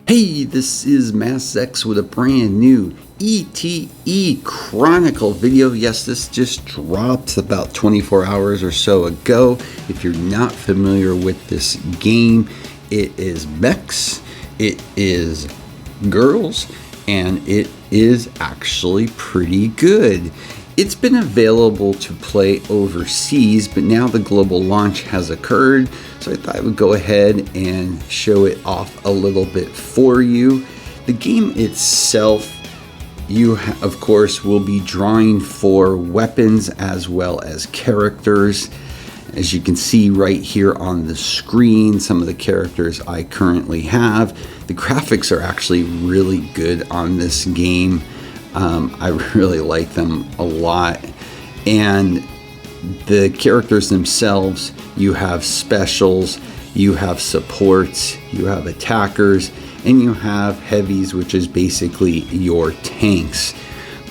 Hey, this is Mechs with a brand new E.T.E Chronicle video. Yes, this just dropped about 24 hours or so ago. If you're not familiar with this game, it is Mechs, it is girls, and it is actually pretty good. It's been available to play overseas, but now the global launch has occurred, so I thought I would go ahead and show it off a little bit for you. The game itself, you of course will be drawing for weapons as well as characters. As you can see right here on the screen, some of the characters I currently have. The graphics are actually really good on this game. I really like them a lot. And the characters themselves, you have specials, you have supports, you have attackers, and you have heavies, which is basically your tanks.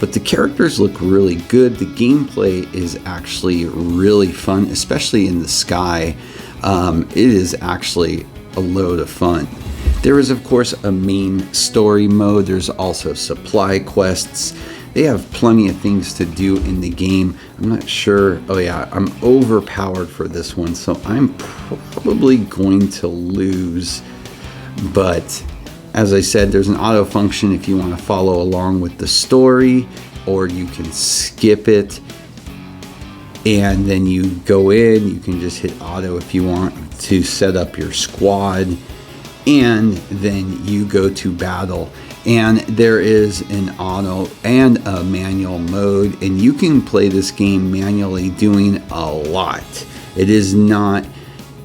But the characters look really good. The gameplay is actually really fun, especially in the sky. It is actually a load of fun. There is, of course, a main story mode. There's also supply quests. They have plenty of things to do in the game. I'm not sure. Oh yeah, I'm overpowered for this one, so I'm probably going to lose. But as I said, there's an auto function if you want to follow along with the story, or you can skip it. And then you go in, you can just hit auto if you want to set up your squad. And then you go to battle, and there is an auto and a manual mode, and you can play this game manually, doing a lot. It is not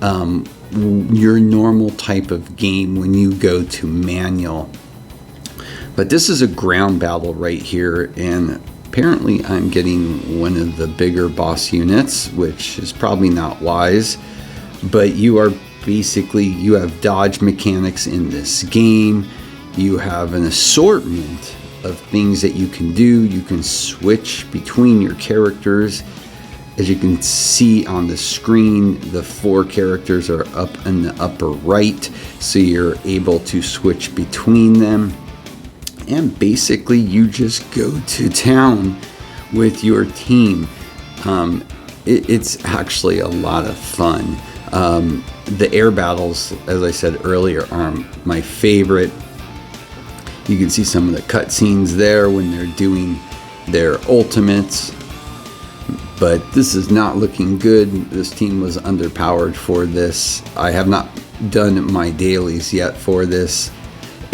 your normal type of game when you go to manual. But this is a ground battle right here, and apparently I'm getting one of the bigger boss units, which is probably not wise. But you have dodge mechanics in this game. You have an assortment of things that you can do. You can switch between your characters. As you can see on the screen, the 4 characters are up in the upper right, so you're able to switch between them. And basically you just go to town with your team. It's actually a lot of fun. The air battles, as I said earlier, are my favorite. You can see some of the cutscenes there when they're doing their ultimates. But this is not looking good. This team was underpowered for this. I have not done my dailies yet for this,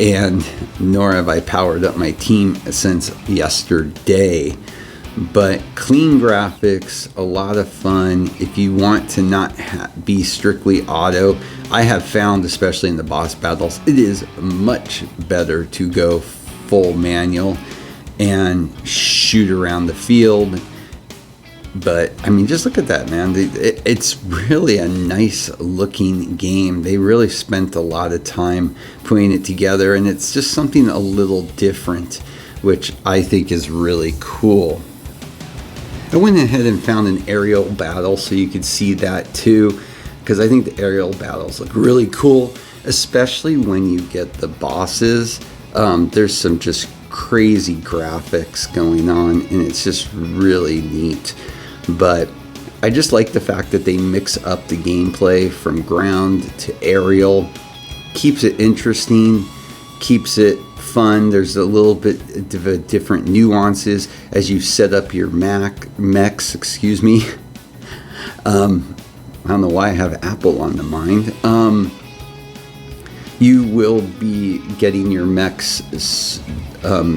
and nor have I powered up my team since yesterday. But clean graphics, a lot of fun. If you want to not be strictly auto, I have found, especially in the boss battles, it is much better to go full manual and shoot around the field. But I mean, just look at that, man. It's really a nice looking game. They really spent a lot of time putting it together, and it's just something a little different, which I think is really cool. I went ahead and found an aerial battle so you could see that too, because I think the aerial battles look really cool, especially when you get the bosses. There's some just crazy graphics going on, and it's just really neat. But I just like the fact that they mix up the gameplay from ground to aerial. Keeps it interesting, keeps it fun. There's a little bit of different nuances as you set up your mechs. I don't know why I have Apple on the mind. You will be getting your mechs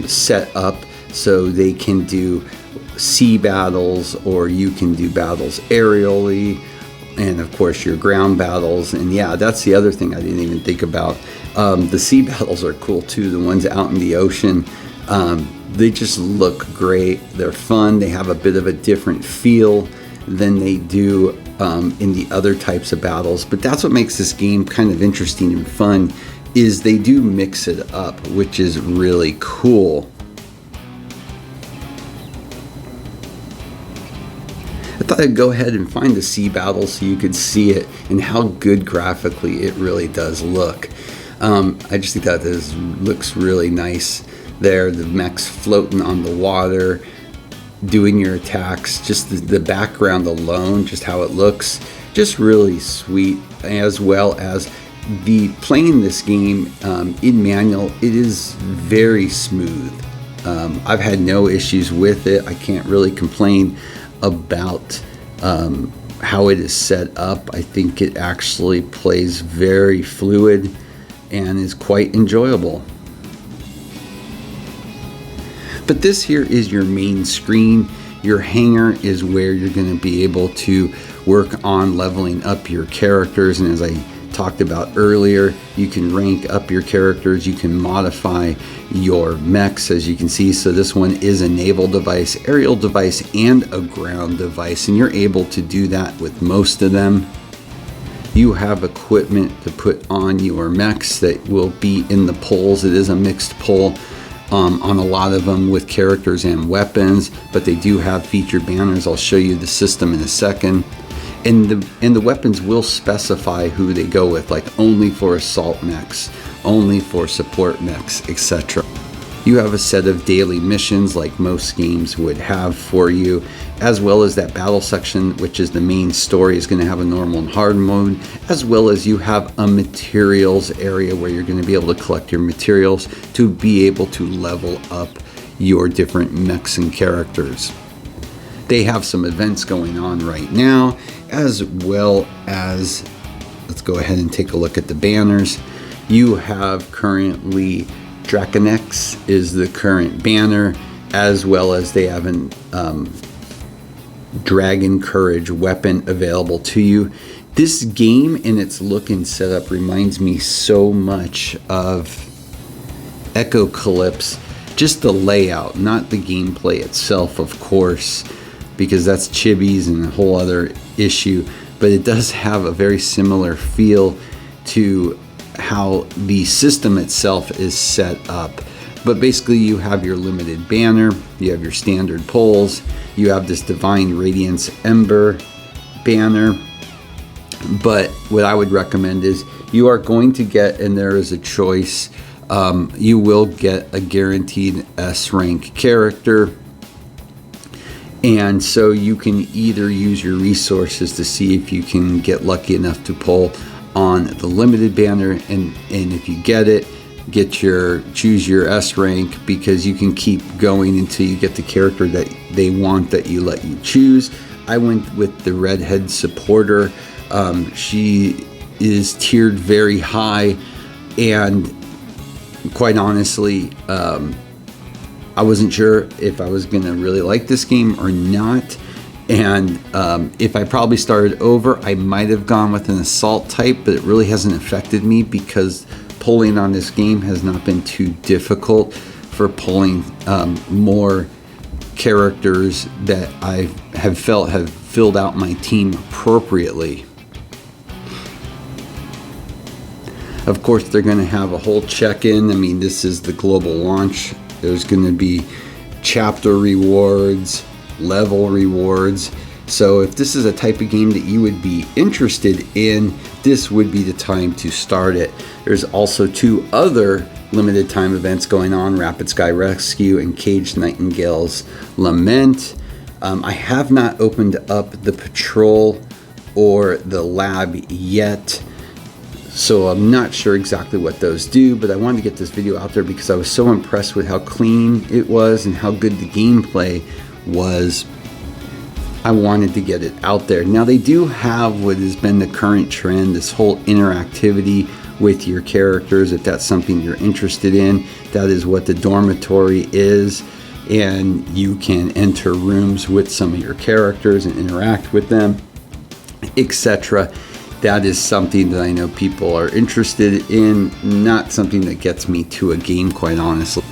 set up so they can do sea battles, or you can do battles aerially, and of course your ground battles. And yeah, that's the other thing I didn't even think about. The sea battles are cool too, the ones out in the ocean. They just look great. They're fun. They have a bit of a different feel than they do in the other types of battles. But that's what makes this game kind of interesting and fun, is they do mix it up, which is really cool. I thought I'd go ahead and find the sea battle so you could see it and how good graphically it really does look. I just think that this looks really nice there. The mechs floating on the water, doing your attacks, just the background alone, just how it looks, just really sweet, as well as the playing this game in manual. It is very smooth. I've had no issues with it. I can't really complain about how it is set up. I think it actually plays very fluid and is quite enjoyable. But this here is your main screen. Your hangar is where you're going to be able to work on leveling up your characters, and as I talked about earlier, you can rank up your characters, you can modify your mechs, as you can see. So this one is a naval device, aerial device, and a ground device, and you're able to do that with most of them. You have equipment to put on your mechs that will be in the poles. It is a mixed pole on a lot of them with characters and weapons, but they do have featured banners. I'll show you the system in a second. And the weapons will specify who they go with, like only for assault mechs, only for support mechs, etc. You have a set of daily missions like most games would have for you, as well as that battle section, which is the main story, is going to have a normal and hard mode, as well as you have a materials area where you're going to be able to collect your materials to be able to level up your different mechs and characters. They have some events going on right now, as well as, let's go ahead and take a look at the banners. You have currently Draconex is the current banner, as well as they have an Dragon Courage weapon available to you. This game and its look and setup reminds me so much of Echocalypse. Just the layout, not the gameplay itself, of course, because that's chibis and a whole other issue, but it does have a very similar feel to how the system itself is set up. But basically you have your limited banner, you have your standard poles, you have this Divine Radiance Ember banner. But what I would recommend is you are going to get, and there is a choice, you will get a guaranteed S rank character. And so you can either use your resources to see if you can get lucky enough to pull on the limited banner, and if you get it, choose your S rank, because you can keep going until you get the character that they want that you let you choose. I went with the redhead supporter. She is tiered very high, and quite honestly, I wasn't sure if I was gonna really like this game or not. And if I probably started over, I might have gone with an assault type, but it really hasn't affected me because pulling on this game has not been too difficult for pulling more characters that I have felt have filled out my team appropriately. Of course, they're going to have a whole check-in. I mean, this is the global launch. There's going to be chapter rewards, level rewards. So if this is a type of game that you would be interested in, this would be the time to start it. There's also 2 other limited time events going on, Rapid Sky Rescue and Caged Nightingale's Lament. I have not opened up the patrol or the lab yet, so I'm not sure exactly what those do, but I wanted to get this video out there because I was so impressed with how clean it was and how good the gameplay was. I wanted to get it out there. Now they do have what has been the current trend, this whole interactivity with your characters. If that's something you're interested in, that is what the dormitory is, and you can enter rooms with some of your characters and interact with them, etc. That is something that I know people are interested in, not something that gets me to a game, quite honestly.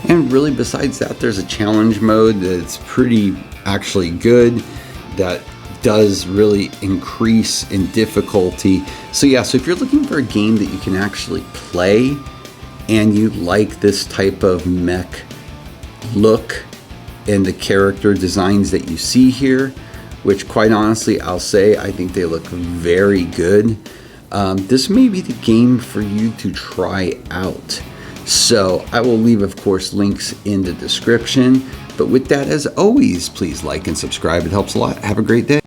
And really, besides that, there's a challenge mode that's pretty actually good, that does really increase in difficulty. So yeah, so if you're looking for a game that you can actually play and you like this type of mech look and the character designs that you see here, which quite honestly I'll say I think they look very good. this may be the game for you to try out. So I will leave, of course, links in the description. But with that, as always, please like and subscribe. It helps a lot. Have a great day.